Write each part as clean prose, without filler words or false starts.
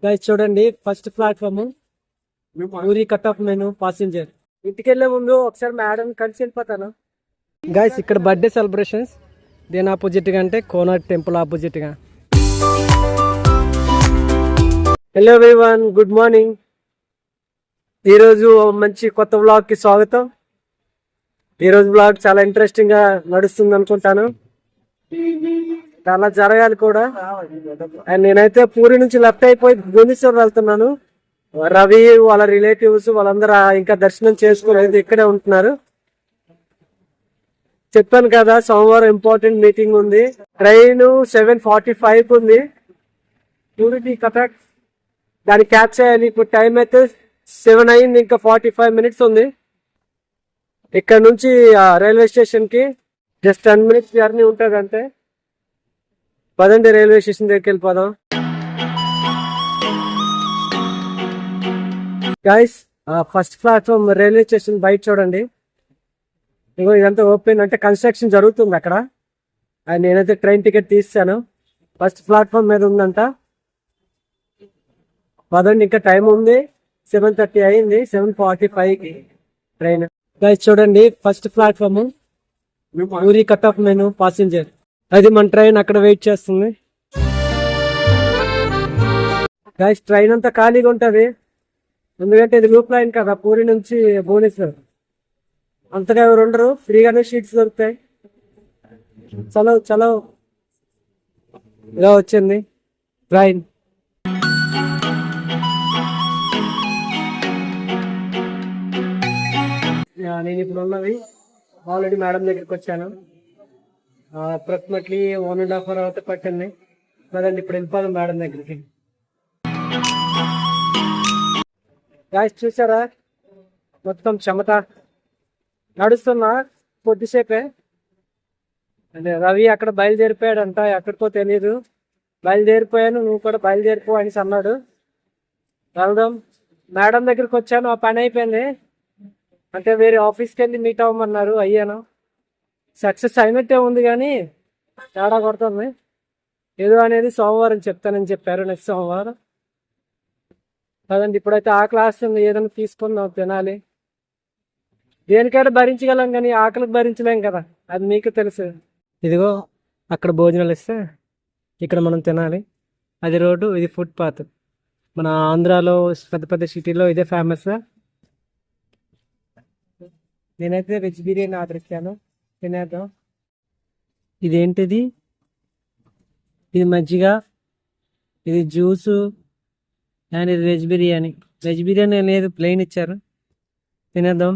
Guys చూడండి, first platform ఊరి cut off నేను పాసింజర్. ఇంటికి వెళ్లే ముందు ఒకసారి మేడం కలిసి వెళ్ళిపోతాను. గైస్ ఇక్కడ బర్త్డే సెలబ్రేషన్స్, దేని ఆపోజిట్ గా అంటే కోనార్క్ టెంపుల్ ఆపోజిట్ గా. Hello everyone, good morning. ఈరోజు మంచి కొత్త వ్లాగ్ కి స్వాగతం. ఈరోజు వ్లాగ్ చాలా ఇంట్రెస్టింగ్ గా నడుస్తుంది అనుకుంటాను, చాలా జరగాలి కూడా. అండ్ నేనైతే పూరి నుంచి లెఫ్ట్ అయిపోయి భువనేశ్వర్ వెళ్తున్నాను. రవి వాళ్ళ రిలేటివ్స్ వాళ్ళందరూ ఇంకా దర్శనం చేసుకోలేదు, ఇక్కడే ఉంటున్నారు. చెప్పాను కదా, సోమవారం ఇంపార్టెంట్ మీటింగ్ ఉంది. ట్రైన్ 7:45 ఉంది పూరికి కటాక్, దాన్ని క్యాచ్ చేయాలి. ఇప్పుడు టైం అయితే 7 అయింది, ఇంకా 45 minutes ఉంది. ఇక్కడ నుంచి రైల్వే స్టేషన్ కి జస్ట్ 10 minutes జర్నీ ఉంటుంది అంతే. పదండి రైల్వే స్టేషన్ దగ్గరికి వెళ్ళిపోదాం. Guys first platform railway station బయట చూడండి. ఇగో ఇదంతా ఓపెన్, అంటే కన్స్ట్రక్షన్ జరుగుతుంది అక్కడ. అండ్ నేనైతే ట్రైన్ టికెట్ తీసాను, ఫస్ట్ ప్లాట్ఫామ్ మీద ఉందంట. పదండి, ఇంకా టైం ఉంది. 7:30 అయింది, 7:45కి ట్రైన్. గైస్ చూడండి, ఫస్ట్ ప్లాట్ఫామ్ ఊరి కట్ ఆఫ్ నేను పాసింజర్. అది మన ట్రైన్ అక్కడ వెయిట్ చేస్తుంది. గైస్ ట్రైన్ అంతా ఖాళీగా ఉంటది, ఎందుకంటే ఇది లూప్ లైన్ కదా, పూరి నుంచి భువనేశ్వర్. అంతగా ఎవరు ఉండరు, ఫ్రీగానే సీట్స్ దొరుకుతాయి. చలో చలో, ఇలా వచ్చింది ట్రైన్. నేను ఇప్పుడు ఉన్నది ఆల్రెడీ మేడం దగ్గరికి వచ్చాను. అప్రాక్సిమేట్లీ 1.5 hour అయితే పట్టింది. కదండి, ఇప్పుడు వెళ్ళిపోదాం మేడం దగ్గరికి. గాయస్ చూసారా, మొత్తం చెమట. నడుస్తున్నా కొద్దిసేపే, అంటే రవి అక్కడ బయలుదేరిపోయాడంట, ఎక్కడికో తెలీదు. బయలుదేరిపోయాను, నువ్వు కూడా బయలుదేరిపో అనేసి అన్నాడు. వెళ్దాం. మేడం దగ్గరికి వచ్చాను, ఆ పని అయిపోయింది. అంటే వేరే ఆఫీస్కి వెళ్ళి మీట్ అవ్వమన్నారు, అయ్యాను. సక్సెస్ అయినట్టే ఉంది, కానీ తేడా కొడుతుంది. ఏదో అనేది సోమవారం చెప్తానని చెప్పారు, నెక్స్ట్ సోమవారం. కదండి, ఇప్పుడైతే ఆకలి వస్తుంది, ఏదైనా తీసుకుందాం, తినాలి. దేనికైనా భరించగలం, కానీ ఆకలికి భరించలేం కదా, అది మీకు తెలుసు. ఇదిగో అక్కడ భోజనాలు ఇస్తే ఇక్కడ మనం తినాలి. అది రోడ్డు, ఇది ఫుట్పాత్. మన ఆంధ్రాలో పెద్ద పెద్ద సిటీలో ఇదే ఫేమస్. నేనైతే వెజ్ బిర్యానీ ఆర్డర్ ఇచ్చాను, తినేద్దాం. ఇదేంటిది? ఇది మజ్జిగ, ఇది జ్యూసు, అండ్ ఇది వెజ్ బిర్యానీ. వెజ్ బిర్యానీ అనేది ప్లెయిన్ ఇచ్చారు, తినేద్దాం.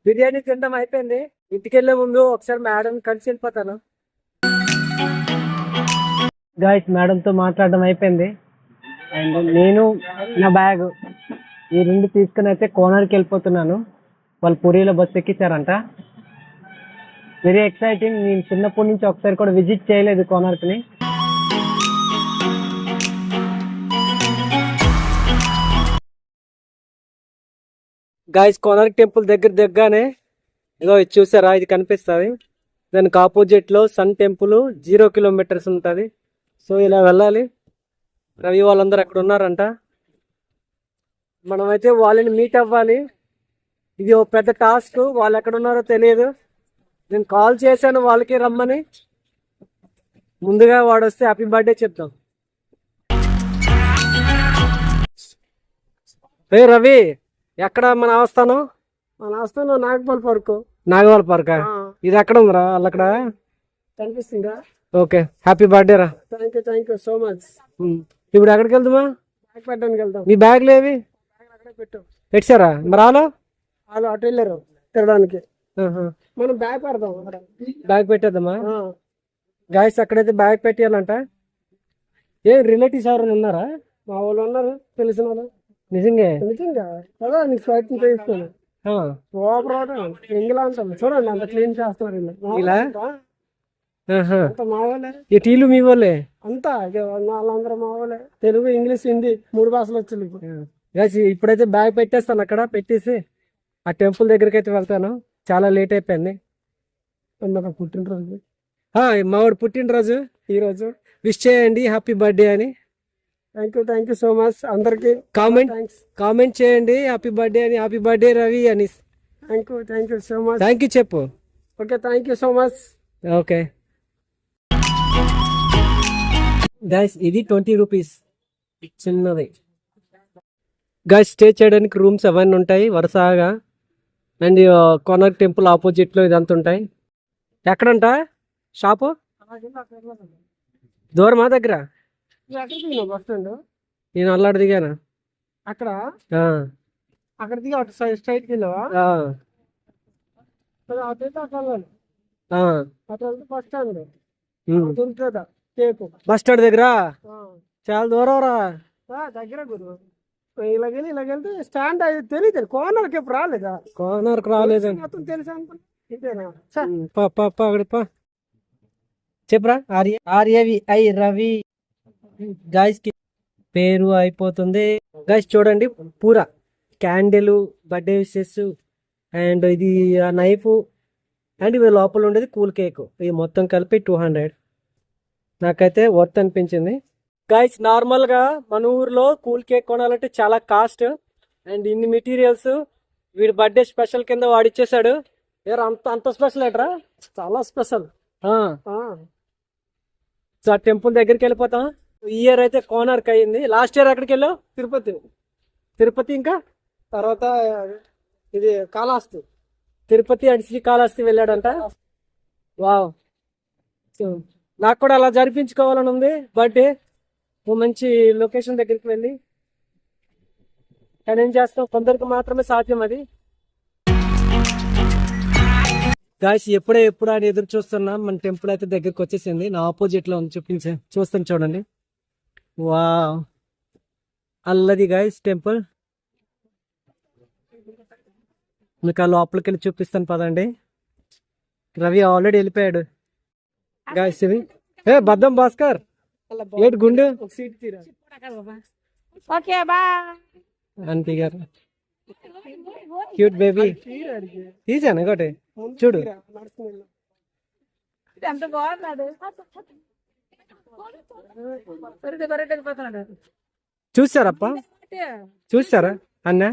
బిర్యానీ తినడం అయిపోయింది. ఇంటికి వెళ్ళే ముందు ఒకసారి మేడం కలిసి వెళ్ళిపోతాను. గాయస్ మేడంతో మాట్లాడడం అయిపోయింది. అండ్ నేను నా బ్యాగ్ ఈ 2 తీసుకుని అయితే కోనార్కి వెళ్ళిపోతున్నాను. వాళ్ళు పూరిలో బస్సు ఎక్కించారంట. Very exciting. నేను చిన్నప్పటి నుంచి ఒకసారి కూడా విజిట్ చేయలేదు కోనార్క్ని. గాయస్ కోనార్క్ టెంపుల్ దగ్గరగానే ఇదో ఇది చూసారా, ఇది కనిపిస్తుంది. దానికి ఆపోజిట్ లో సన్ టెంపుల్ 0 kilometers ఉంటుంది. సో ఇలా వెళ్ళాలి. రవి వాళ్ళందరూ అక్కడ ఉన్నారంట, మనమైతే వాళ్ళని మీట్ అవ్వాలి. ఇది ఒక పెద్ద టాస్క్, వాళ్ళు ఎక్కడ ఉన్నారో తెలియదు. నేను కాల్ చేశాను వాళ్ళకి రమ్మని. ముందుగా వాడు వస్తే హ్యాపీ బర్త్డే చెప్తాం. ఏ రవి, ఎక్కడ మన ఆస్థానం? మన ఆస్థానం నాగపాల్ పార్క్. నాగపాల్ పార్క్, ఇది ఎక్కడ ఉందిరా? వాళ్ళు అక్కడ కనిపిస్తుందా? ఓకే, హ్యాపీ బర్త్డే రా. Thank you so much. ఇప్పుడు ఎక్కడికి వెళ్దామా? బ్యాగ్ పెట్టడానికి వెళ్దాం. మీ బ్యాగ్ లేవి? పెట్టారా మరి? వాళ్ళు అటు వెళ్ళారు తిరగడానికి. మనం బ్యాగ్ పెడదాం, బ్యాగ్ పెట్టేద్దామా? గాయస్ అక్కడైతే బ్యాగ్ పెట్టేయాలంట. ఏ రిలేటివ్స్ ఎవరైనా ఉన్నారా? మా వాళ్ళు ఉన్నారు, తెలిసిన వాళ్ళు. నిజంగా కదా, నీకు స్వైతం చేయిస్తాను. ఇంగిలా ఉంటాం చూడండి, అంత క్లీన్ చేస్తున్నారు ఇలా. మా వాళ్ళే, ఈ టీలు మీ వాళ్ళే అంతా, వాళ్ళందరూ మా వాళ్ళే. తెలుగు, ఇంగ్లీష్, హిందీ 3 భాషలు వచ్చి. ఇప్పుడైతే బ్యాగ్ పెట్టేస్తాను, అక్కడ పెట్టేసి ఆ టెంపుల్ దగ్గరికి అయితే వెళ్తాను. చాలా లేట్ అయిపోయింది. పుట్టినరోజు, మావాడు పుట్టినరోజు ఈరోజు. విష్ చేయండి హ్యాపీ బర్త్డే అని. థ్యాంక్ యూ సో మచ్ అందరికి. కామెంట్ చేయండి హ్యాపీ బర్త్డే అని, హ్యాపీ బర్త్డే రవి అని. Thank you so much. Thank you చెప్పు. Okay thank you so much. Okay guys ఇది 20 రూపీస్ చిన్నది. గైస్ స్టే చేయడానికి రూమ్స్ అవన్నీ ఉంటాయి వరుసగా. అండ్ కోనార్క్ టెంపుల్ ఆపోజిట్లో ఇదంతా ఉంటాయి. ఎక్కడంట షాపు? దూరమా దగ్గర? బస్ స్టాండ్ నేను అల్లాడు దిగాను అక్కడ. ఆ, అక్కడ దిగి అటు సైడ్ స్ట్రైట్ వెళ్ళావా? ఆ, అటు వెళ్తే అటు వెళ్ళాలి. ఆ. అటు వెళ్తే బస్ స్టాండ్ ఉమ్. దొరుకుతుందా కేకు? బస్ స్టాండ్ దగ్గర చాలా దూరం రా. దగ్గర గురు. ఇలాగెళ్తే స్టాండ్ అది తెలియదు. కోనర్కి ఎప్పుడు రాలేదా? కోనార్క్ రాలేదు. మొత్తం తెలుసా అనుకున్నా. ఇంతేనా? అక్కడ చెప్పరా. ఆర్యవి రవి గాయస్ కి పేరు అయిపోతుంది. గాయస్ చూడండి పూరా క్యాండిల్, బర్త్డే విషెస్ అండ్ ఇది నైఫ్ అండ్ ఇవి లోపల ఉండేది కూల్ కేక్. ఇది మొత్తం కలిపి 200. నాకైతే వర్త్ అనిపించింది. గైస్ నార్మల్ గా మన ఊర్లో కూల్ కేక్ కొనాలంటే చాలా కాస్ట్. అండ్ ఇన్ని మెటీరియల్స్ వీడి బర్త్డే స్పెషల్ కింద వాడిచ్చేసాడు. అంత స్పెషల్ ఏట్రా? చాలా స్పెషల్. సో ఆ టెంపుల్ దగ్గరికి వెళ్ళిపోతాం. ఈ ఇయర్ అయితే కోనార్క్ అయ్యింది. లాస్ట్ ఇయర్ ఎక్కడికి వెళ్ళావు? తిరుపతి ఇంకా తర్వాత ఇది కాళహస్తి. తిరుపతి అండ్ శ్రీకాళహస్తి వెళ్ళాడంట. వావ్. సో నాకు కూడా అలా జరిపించుకోవాలని ఉంది బర్త్డే. మంచి లొకేషన్ దగ్గరికి వెళ్ళి. కానీ ఏం చేస్తాం, కొందరికి మాత్రమే సాధ్యం అది. గాయస్ ఎప్పుడు అని ఎదురు చూస్తున్నాం. మన టెంపుల్ అయితే దగ్గరికి వచ్చేసింది. నా ఆపోజిట్ లో ఉంది, చూస్తాను చూడండి. వావ్ అల్లది గాయస్ టెంపుల్. మీకు ఆ లోపలికి వెళ్ళి చూపిస్తాను పదండి. రవి ఆల్రెడీ వెళ్ళిపోయాడు. గాయస్ ఇవి బద్దం భాస్కర్ ఏడు గుండు ఆంటీ గారు క్యూట్ బేబీ తీసాను ఒకటి చూడు. చూసారప్ప చూసారా అన్న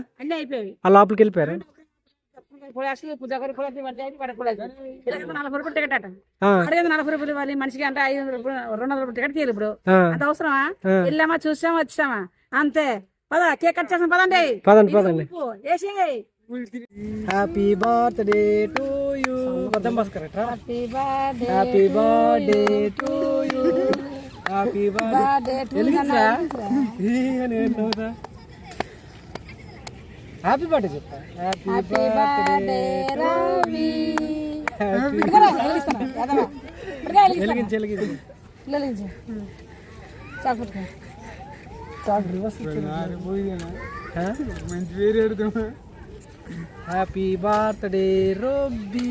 ఆ లోపలికి వెళ్ళిపోయారు. మనిషికి అంటే 200 టికెట్ తీరు. ఇప్పుడు అంత అవసరమా? వెళ్ళామా చూసామా వచ్చామా అంతే. పద కేక్ కట్ చేసాం. పదండి పదండి. Happy birthday to you. Baddam Bhaskar happy birthday to you. Happy birthday happy birthday చెప్పా. Happy birthday Ravi. Happy birthday Robi.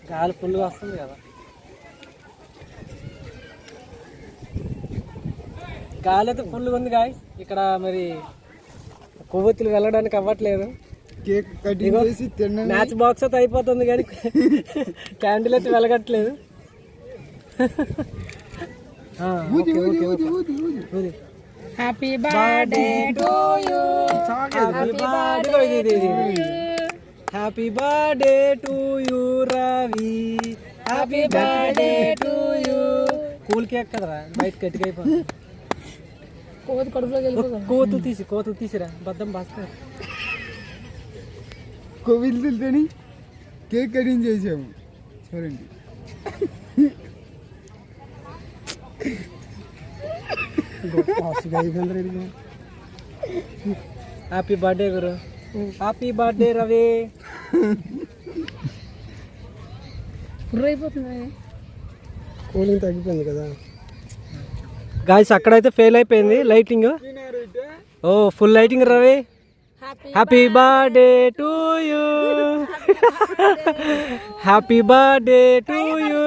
గాలి ఫుల్గా వస్తుంది కదా. గాలి అయితే ఫుల్గా ఉంది గాయస్. ఇక్కడ మరి కొవ్వొత్తులు వెళ్ళడానికి అవ్వట్లేదు. మ్యాచ్ బాక్స్ అయితే అయిపోతుంది కానీ క్యాండిల్ అయితే వెలగట్లేదు. Happy birthday to you. Happy birthday to you Ravi. Happy birthday to you. Cool cake కదరా బయట గట్టిగా అయిపోతుంది. కోతులు తీసిరా బద్దం భాస్కర్. కోవిల్తోని కేక్ కటింగ్ చేసాము చూడండి. Happy birthday guru. Happy birthday Ravi. Cooling తగ్గిపోయింది కదా గాయస్. అక్కడైతే ఫెయిల్ అయిపోయింది లైటింగ్. ఓ full lighting Ravi. Happy birthday to you. Happy birthday to you.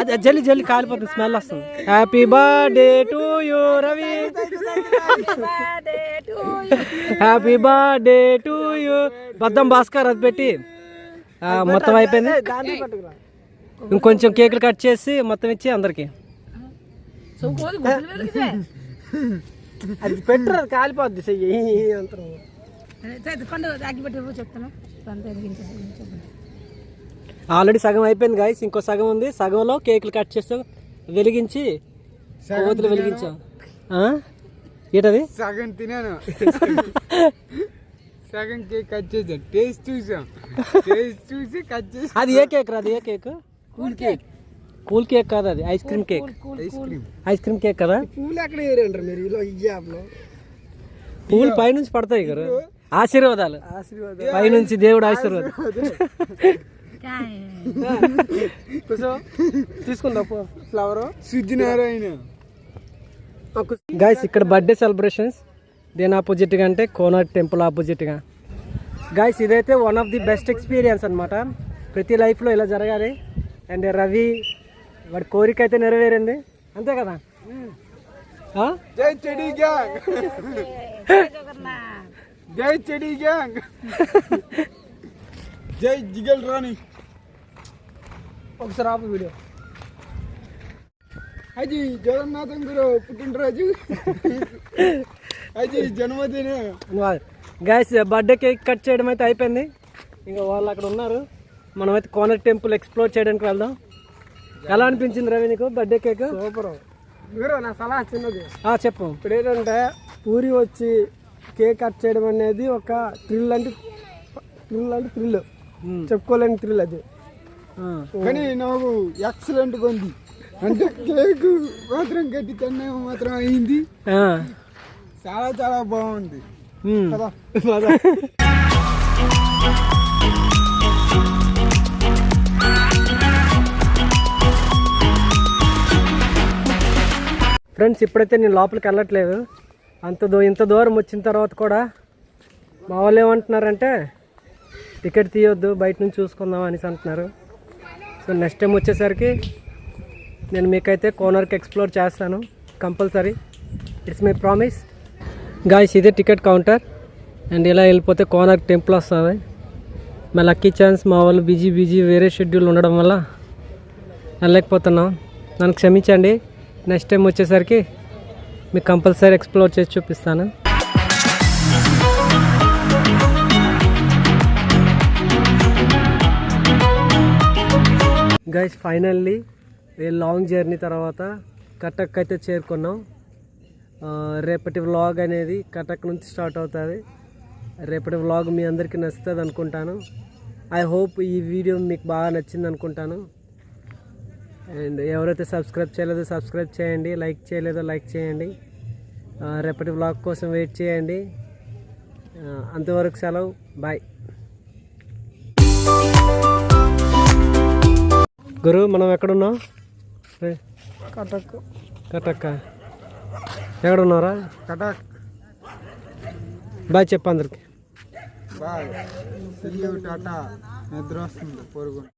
అది జల్లి జల్లి కాలిపోతుంది, స్మెల్ వస్తుంది. Happy birthday to you Ravi, happy birthday to you. Baddam Bhaskar అది పెట్టి మొత్తం అయిపోయింది. ఇంకొంచెం కేకులు కట్ చేసి మొత్తం ఇచ్చి అందరికి అది పెట్టరు, అది కాలిపోద్ది చెయ్యి అంటారు. ఆల్రెడీ సగం అయిపోయింది గాయస్, ఇంకో సగం ఉంది. సగంలో కేకులు కట్ చేస్తాం, వెలిగించి కోతులు వెలిగించాం. ఏంటది? సగం తినాను, సగం కేక్ కట్ చేసాం, టేస్ట్ చూసాం, టేస్ట్ చూసి కట్ చేసి. అది ఏ కేక్ రా? అది ఏ cake? Cool cake. Cool cake కాదు, అది ice cream cake. Ice cream cake కదా. పూలు ఎక్కడ ఏరంటారు మీరు ఇలా ఇయ్యాలో? పూలు పైనుంచి పడతాయి గారు, ఆశీర్వాదాలు. పైనుంచి దేవుడు ఆశీర్వాదం. తీసుకుందా ఫ్లవర్ సూర్యనారాయణ. గైస్ ఇక్కడ బర్త్డే సెలబ్రేషన్స్ దేని ఆపోజిట్ గా అంటే కోనార్క్ టెంపుల్ ఆపోజిట్ గా. గైస్ ఇదైతే one of the best experience అనమాట. ప్రతి లైఫ్ లో ఇలా జరగాలి. అండ్ రవి వాడి కోరిక అయితే నెరవేరింది, అంతే కదా. జై చెడి గ్యాంగ్, జై చెడి గ్యాంగ్, జై జిగల్ రాణి. ఒకసారి ఆపు వీడియో. అజీ జగన్నాథం గురు పుట్టినరోజు, అజీ జన్మదిన. గైస్ బర్త్డే కేక్ కట్ చేయడం అయితే అయిపోయింది. ఇంకా వాళ్ళు అక్కడ ఉన్నారు. మనమైతే కోనార్క్ టెంపుల్ ఎక్స్ప్లోర్ చేయడానికి వెళ్దాం. ఎలా అనిపించింది రవి నీకు బర్త్డే కేక్? సూపర్. మీరు నా సలహా చిన్నది చెప్పు. ఇప్పుడు ఏంటంటే పూరి వచ్చి కేక్ కట్ చేయడం అనేది ఒక థ్రిల్ అంటే థ్రిల్, చెప్పుకోలేని థ్రిల్ అది. కానీ నాకు ఎక్సలెంట్గా ఉంది. అంటే కేక్ మాత్రం గట్టి తిన్నా మాత్రం అయింది, చాలా చాలా బాగుంది కదా. ఫ్రెండ్స్ ఇప్పుడైతే నేను లోపలికి వెళ్ళట్లేదు. ఇంత దూరం వచ్చిన తర్వాత కూడా మా వాళ్ళు ఏమంటున్నారంటే టికెట్ తీయొద్దు, బయట నుంచి చూసుకుందాం అనేసి అంటున్నారు. సో నెక్స్ట్ టైం వచ్చేసరికి నేను మీకైతే కోనార్క్ ఎక్స్ప్లోర్ చేస్తాను compulsory. It's my promise. Guys ఇదే టికెట్ కౌంటర్. అండ్ ఇలా వెళ్ళిపోతే కోనార్క్ టెంపుల్ వస్తుంది. మా లక్కీ ఛాన్స్ మా వాళ్ళు బిజీ వేరే షెడ్యూల్ ఉండడం వల్ల వెళ్ళలేకపోతున్నాం. నన్ను క్షమించండి. నెక్స్ట్ టైం వచ్చేసరికి మీకు కంపల్సరీ ఎక్స్ప్లోర్ చేసి చూపిస్తాను. గైస్ ఫైనల్లీ లాంగ్ జర్నీ తర్వాత కటక్ అయితే చేరుకున్నాం. రేపటి వ్లాగ్ అనేది కటక్ నుంచి స్టార్ట్ అవుతుంది. రేపటి వ్లాగ్ మీ అందరికీ నచ్చుతుంది అనుకుంటాను. ఐ హోప్ ఈ వీడియో మీకు బాగా నచ్చింది అనుకుంటాను. అండ్ ఎవరైతే సబ్స్క్రైబ్ చేయలేదో సబ్స్క్రైబ్ చేయండి, లైక్ చేయలేదో లైక్ చేయండి. రేపటి వ్లాగ్ కోసం వెయిట్ చేయండి. అంతవరకు సెలవు, బాయ్. గురు మనం ఎక్కడున్నాం? కటక్. కటక్ ఎక్కడున్నారా? కటక్. బాయ్ చెప్పు అందరికి. బాయ్. టాటా. నిద్ర వస్తుంది పొరుగును.